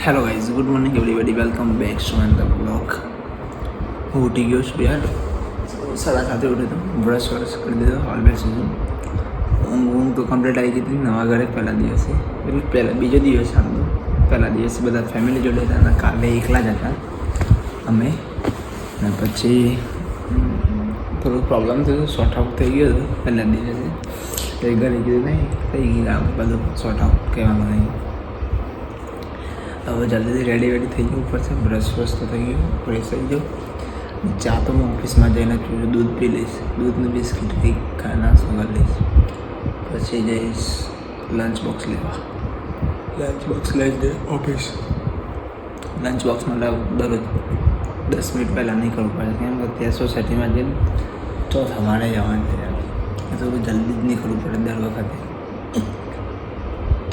Hello guys, good morning everybody, welcome back to my blog. હું ઉઠી ગયો છું યાર, 7:30 ઉઠ્યો હતો, બ્રશ કરી દીધો, હાલ બેસું છું. ઊંઘ તો કમ્પ્લીટ આવી ગઈ હતી નવા ઘરે પહેલા દિવસે, એટલે બીજો દિવસ હતો. પહેલા દિવસે બધા ફેમિલી જોડે હતા અને કાલે એકલા જ હતા અમે. અને પછી થોડું પ્રોબ્લેમ થયો, શોર્ટ આઉટ થઈ ગયો હતો પહેલા દિવસે. એ ઘરે કીધું નહીં થઈ ગયું બધું શોર્ટ આઉટ કહેવાનું નહીં. હવે જલ્દીથી રેડી થઈ જવું પડશે. બ્રશ તો થઈ ગયું, ફ્રેશ થઈ જાઉં. ચા તો હું ઓફિસમાં જઈને દૂધ પી લઈશ, દૂધનું બિસ્કીટ કંઈક નાસ્તો કરી લઈશ. પછી જઈશ લંચ બોક્સ લેવા. લંચ બોક્સ લઈ જઈએ ઓફિસ. લંચ બોક્સમાં દરરોજ 10 મિનિટ પહેલાં નીકળવું પડે, કેમ કે ત્યાં સોસાયટીમાં જઈને ચોથા માળે જવાનું છે. થોડું જલ્દી જ નીકળવું પડે દર વખતે.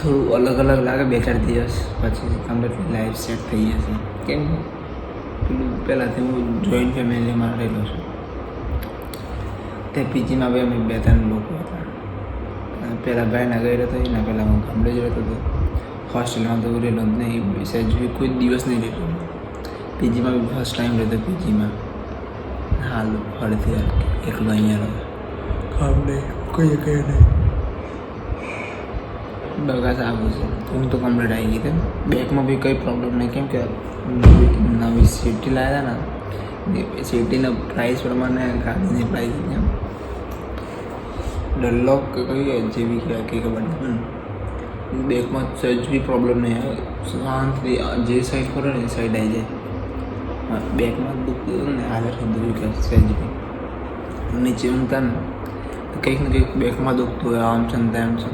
થોડું અલગ લાગે 2-4 દિવસ પછી કમ્પ્લીટલી લાઈફ સેટ થઈ જશે. કેમ કે પેલું પહેલાંથી હું જોઈન્ટ ફેમિલીમાં રહેલો છું. તે પીજીમાં બી અમે 2-3 લોકો હતા. પહેલાં ભાઈના ઘરે હતો, એના પહેલાં હું ગામડે જ રહેતો હતો. હોસ્ટેલમાં તો રહેલો જ નહીં, સહેજ બી કોઈ દિવસ નહીં રહેતો. પીજીમાં બી ફર્સ્ટ ટાઈમ રહેતો પીજીમાં. હાલ ફરતી એકલો અહીંયા રહો, ગામડે કોઈ કહે નહીં. બગાસ આવું છે. ઊંઘ તો કમ્પ્લીટ આવી ગઈ હતી. બેગમાં બી કંઈ પ્રોબ્લેમ નહીં, કેમ કે નવી સિટી લાવ્યા ને, સિટીના પ્રાઇસ પ્રમાણે ગાડીની પ્રાઇસ એમ ડલ્લોક કહીએ જેવી કંઈ ખબર નહીં. બેગમાં સહેજ બી પ્રોબ્લેમ નહીં આવે, શાંતિથી જે સાઈડ કરો ને એ સાઈડ આવી જાય. બેગમાં દુખતું ને હાલત દુખ્યું કે સહેજ બી નીચે ઊંઘતા ને કંઈક ને કંઈક બેગમાં દુખતું હોય, આમ છે ને તેમ છે.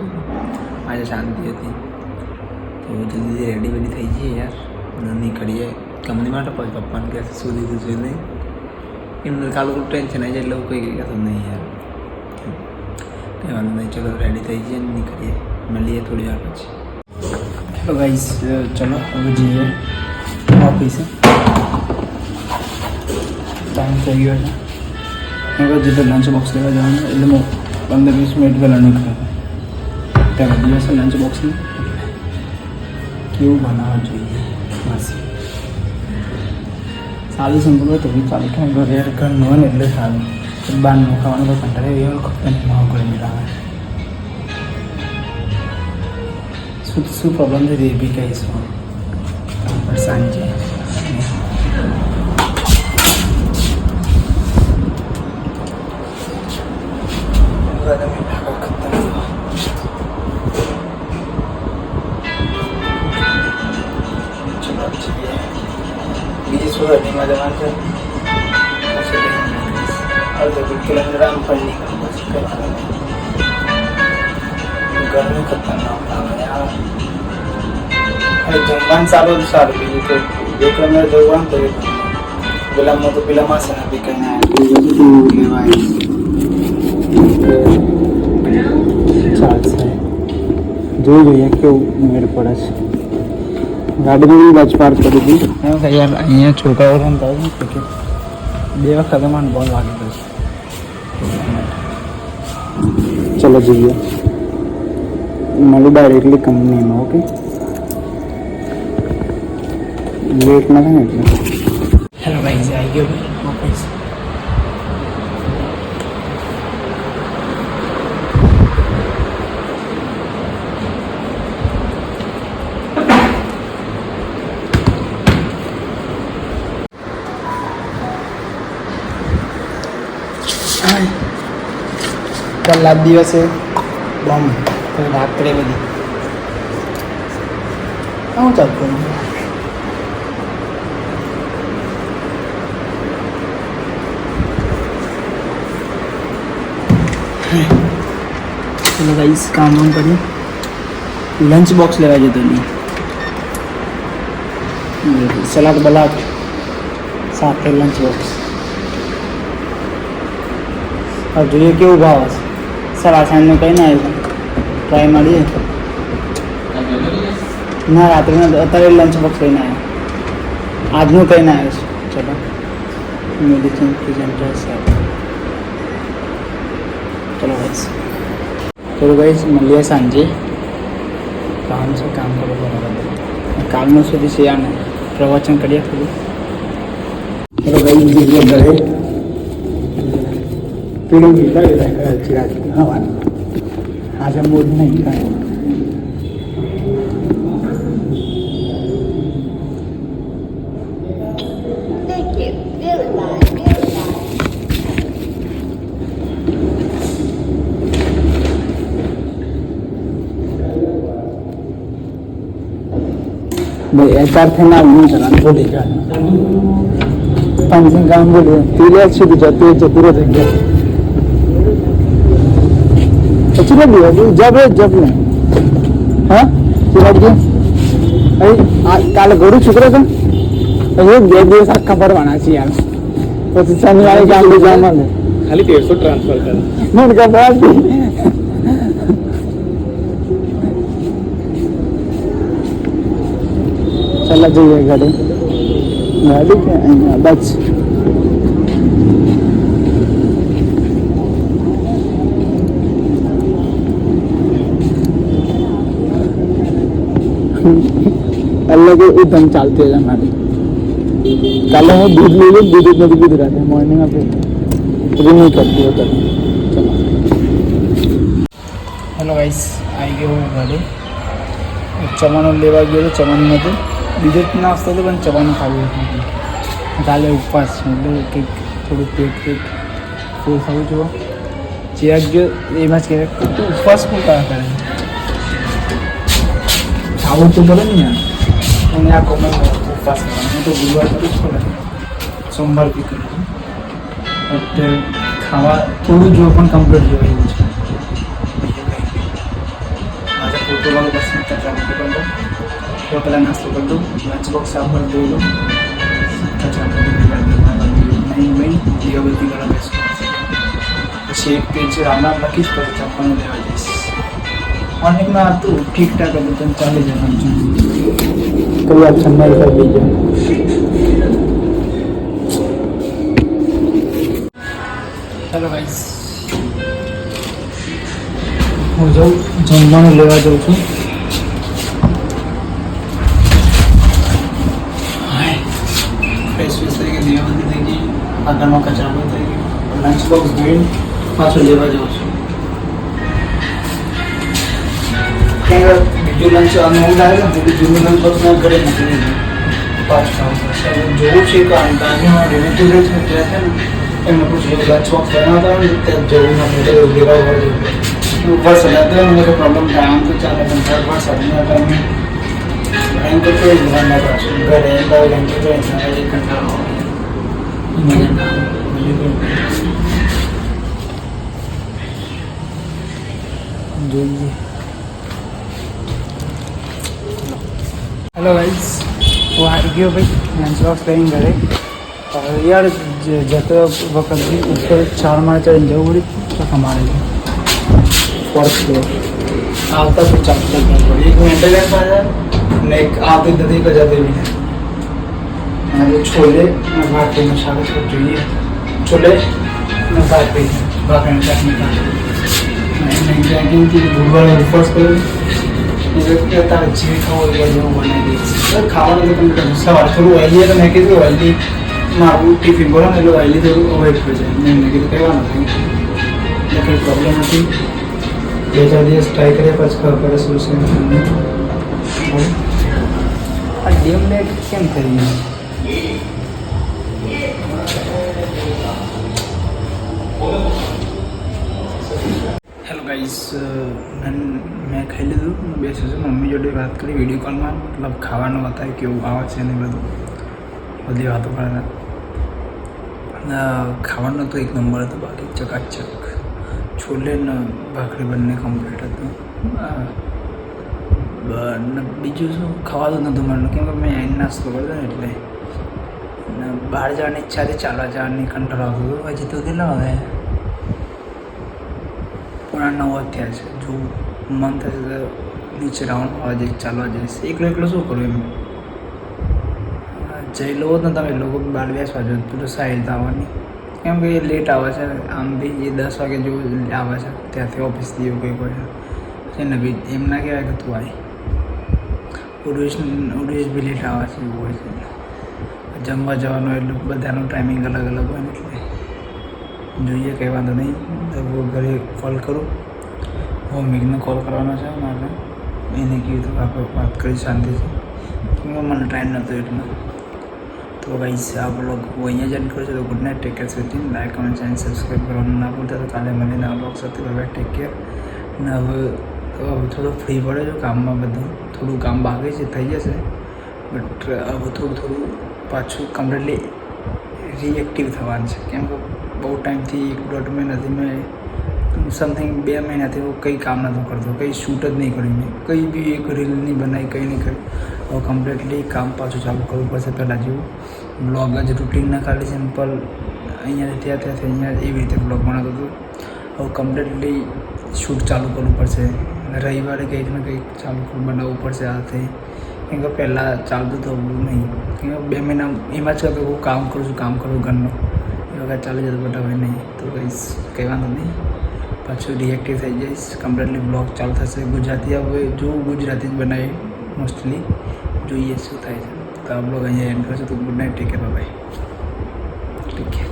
આજે શાંતિ હતી. તો જલ્દી રેડી થઈ જઈએ યાર, નીકળીએ કંપની માટે. પછી પપ્પાને કહેશે સુધી નહીં, એમને કાલ ટેન્શન આવી જાય એટલે કંઈ કહેતો નહીં યાર, કહેવાનું નહીં. ચલો રેડી થઈ જઈએ, નીકળીએ, મળીએ થોડી વાર પછી. હેલો ગાઈસ, ચલો હવે જઈએ ઓફિસે. ટાઈમ થઈ ગયો છે. હવે જેટલો લંચ બોક્સ લેવા જવાનું એટલે હું 15-20 મિનિટ પહેલાં નીકળ્યો. ત્યાં દિવસે લંચ બોક્સનું કેવું બનાવવા જોઈએ બસ સારું સિમ્પલ હોય તો બી ચાલે. કેમ ઘરે ઘરનું હોય ને એટલે સારું. બહારનું ખાવાનું તો કંટાળે એવો ખબર નહીં પડે મેળાવે. શું પ્રોબ્લેમ છે એ બી કહીશું સાંજે. બીજી સોસાયટીમાં જવાનું છે, અડધો કિલોમીટર આમ ફરી નીકળવું પછી ગરમી ખતરનાક આવે. જમવાનું સારું બીજું તો 2 કિલોમીટર જવું તો પેલામાં તો પેલા માસે નથી કહીને લેવાય ચાલશે. જોઈ જોઈએ કેવું મેળ પડે છે. ગાડીમાં બી બચ પાર્ક કરી હતી. એમ કે યાર અહીંયા છોકરાઓ રમતા હોય કે 2 વખત મને બોલ વાગી ગયો છે. ચલો જઈએ, મળી ડાયરેક્ટલી કંપનીમાં. ઓકે, લેટ ના થાય ને એટલે. હેલો ગાઈઝ, આવી ગયો ઓફિસ. કલાક દિવસે બોમ્બ રાત્રે બધી શું ચાલતું. ચલો ગાઈસ, કામ કરી લંચ બોક્સ લેવા જતો નહીં. સલાડ બલાડ સાથે લંચ બોક્સ. હવે જોઈએ કેવું ભાવ હશે. સર સાંજનું કંઈ ના આવ્યું, ટ્રાય મળીએ. ના રાત્રે અત્યારે લંચ બોક્સ લઈને આવ્યો, આજનું કંઈ ના આવ્યું છે. ચલો મેડિસિન પ્રેઝન્ટર સાહેબ. ચલો ગાઈસ મળીએ સાંજે. કામ છે, કામ કરો બરાબર. કાલનો સુધી છે આને પ્રવચન કરીએ થોડું. ચલો ભાઈ જે ઘરે પેલું ગીતા ચિરાગ હા આજે મૂડ નહીં કાંઈ. भाई एचआर थे ना नहीं चला बोले क्या पंचिंग काम बोले तेरे अच्छी भी जाते हैं जब पूरा देख गया अच्छी लगी है जब नहीं हाँ चिराग जी अरे काले घोड़ू चुकरे थे अरे બે દિવસ આખા ભરવાના છે યાર પછી શનિવારે ગામ લઈ જવાનું ખાલી 1300 ટ્રાન્સફર કરે મને ખબર હતી. चला जाइए गाड़ी क्या बस अलग एकदम चलते हैं हमारे कल वो दूध ले लो दूध में दूध रहते हैं मॉर्निंग में फिर नहीं करती होता. चलो हेलो गाइस आई गए वो गाड़ी चवाणું લેવા ગયો હતો. ચવાણુંમાંથી બીજો નાસ્તો હતો પણ ચવાણું ખાવું હતું. કાલે ઉપવાસ છે એટલે કંઈક થોડું પેટ ફૂલ થવું જુઓ. ચિરાગ ગયો એમાં જ કહેવાય તું ઉપવાસ શું કરવા કરે ખાવું તો બોલે ને યાર. અને આ કોમન ઉપવાસ કરવાનો હું તો ગુરુવાર કરું છું ને સોમવાર બી કરું છું બટ ખાવા થોડું જો પણ કમ્પ્લીટ જોવા એવું છે. फोटो वाला बस कचरा कर दो तो पहले नाश्ता कर दो लंच बॉक्स साफ कर दो कचरा नहीं भाई दियाबत्ती करा बेस्ट પછી એક પેજ રામનામ લખીશ પછી ચપ્પલનું લેવા જઈશ. મોર્નિંગમાં હતું ઠીકઠાક હતું તને ચાલી જવાનું છે કોઈ ઓપ્શન નહીં કરી બીજો. ચાલો ગાઈસ હું જાઉં જમવાનું લેવા જાઉં છું. ફ્રેશ ફ્રેશ થઈ ગઈ દિયાબત્તી થઈ ગઈ આગળમાં કચરા પણ થઈ ગઈ લંચ બોક્સ ધોઈને પાછો લેવા જાઉં છું. ક્યાંક બીજું લંચ ઊંઘ આવે ને બીજું લંચ બોક્સ ના ઘરે નીકળી પાછું ખાવું પડશે. જોવું છે કે અંદાજમાં રિલેટિવ છે ત્યાં છે ને એમને પૂછ્યું લંચ બોક્સ બનાવતા હોય ને ત્યાં જવું નથી લેવા પડે. वरसाद आता है मुझे प्रॉब्लम काम तो चाले पण तर वरसाद नहीं आता है बैंक तो कोई नहीं ना बस घर है तो बैंक तो ऐसा है एक घंटा हो मुझे ना मुझे જોઈએ. હેલો ગાઈસ હું આવી ગયો ભાઈ લંચ બોક્સ લઈને ઘરે. યાર જતો વખત બી ઉપર 4 માળ ચડીને જવું પડ્યું તો કમાડે છે ફોર્થ ફ્લોર આવતા તો ચાલુ કરવું પડે. એક મેન્ટેનન્સ આવે ને એક આવતી નથી કે જતી બી નથી. અને છોલે ને ભાખરીનું શાક જોઈએ છોલે ને ભાખરી ભાખરીનું શાક નહીં ક્યાંકથી ગુરુવારે ઉપવાસ કર્યો એટલે તારે જે ખાવું હોય એવું બનાવી દઈશ. ખાવાનું તો તમે સવાર થોડું ઓઇલી તો મેં કીધું ઓઇલી મારું ટિફિન બોલો ને એટલે ઓઇલી થોડું અવોઇડ થઈ જાય. મેં કીધું કહેવાનું કંઈ એટલે કંઈ પ્રોબ્લેમ નથી. 2-4 દિવસ ટ્રાય કર્યા પછી ખબર પડે શું છે. આ ડેમ લેક કેમ થઈ ગયું? હેલો ગાઈસ મેં ખાઈ લીધું બેસું છું. મમ્મી જોડે વાત કરી વિડીયો કોલમાં મતલબ ખાવાનું બતાવ્યું કેવું આવે છે ને બધું બધી વાતો કરે. ખાવાનું તો એક નંબર હતો બાકી ચકાચક છોલે ને ભાખરી બંને કમ્પ્લીટ હતું. બીજું શું ખાવાનું નહોતું મળતું કેમ કે મેં અહીં નાસ્તો કરતો ને એટલે બહાર જવાની ઈચ્છા હતી ચાલવા જવાની કંટાળો આવતો હતો. હજી તો કેટલા હવે પૂરા 9 થયા છે. જો મન થશે તો નીચે રાઉન્ડ આવવા જઈશ ચાલવા જઈશ. એકલો શું કરું એમ જઈ લો ને તમે લોકો 12 બેસવા જો પેલું સાહિલ આવવાની કેમ કે એ લેટ આવે છે. આમ બી એ 10 વાગે જેવું આવે છે ત્યાંથી ઓફિસથી એવું કંઈક હોય છે ને બી એમ ના કહેવાય કે તું આવી ઉડવેશ બી લેટ આવે છે એવું હોય છે. જમવા જવાનો એટલે બધાનું ટાઈમિંગ અલગ અલગ હોય ને એટલે જોઈએ કંઈ વાંધો નહીં. તો ઘરે કોલ કરું, મમ્મીને કોલ કરવાનો છે મારે. એને કીધું આપણે વાત કરી શાંતિથી, મને ટાઈમ નહોતો એટલે. તો ગાઈસ આ બ્લોગ હું અહીંયા જ એન્ડ કરું છું. તો good night, take care, sweetie, like comment channel subscribe કરવાનું ના ભૂલતા. તો કાલે મળીને આ બ્લોગ સાથે હવે ટેક કેર. અને હવે થોડો ફ્રી પડે છે કામમાં, બધું થોડું કામ બાકી છે, થઈ જશે. બટ હવે થોડું પાછું કમ્પ્લીટલી રિએક્ટિવ થવાનું છે. કેમ કે બહુ ટાઈમથી 1-1.5 મહિનાથી મેં સમથિંગ 2 મહિનાથી હું કંઈ કામ નહોતું કરતો, કંઈ શૂટ જ નહીં કર્યું, મેં કંઈ બી એક રીલ નહીં બનાવી, કંઈ નહીં કર્યું. હવે કમ્પ્લીટલી કામ પાછું ચાલુ કરવું પડશે પહેલાં જેવું. બ્લોગ જ રૂટીનના ખાલી સિમ્પલ અહીંયાથી ત્યાંથી અહીંયા એવી રીતે બ્લોગ બનાવતો હતો. હવે કમ્પ્લીટલી શૂટ ચાલુ કરવું પડશે. રવિવારે કંઈક ને કંઈક ચાલુ બનાવવું પડશે હાથે. કેમ કે પહેલાં ચાલતું થવું નહીં. કેમ કે 2 મહિના એમાં જ કે હું કામ કરું છું ઘરનું, એ વખત ચાલી જતું, બટ હવે નહીં. તો કંઈ વાંધો નહીં, પાછું રિએક્ટિવ થઈ જઈશ. કમ્પ્લીટલી બ્લોગ ચાલુ થશે ગુજરાતી. હવે જો ગુજરાતી જ બનાવી મોસ્ટલી, જોઈએ શું થાય છે. તો આ બ્લોગ અહીંયા એન્ડ કરશું. તો good night, take care, bye, take care.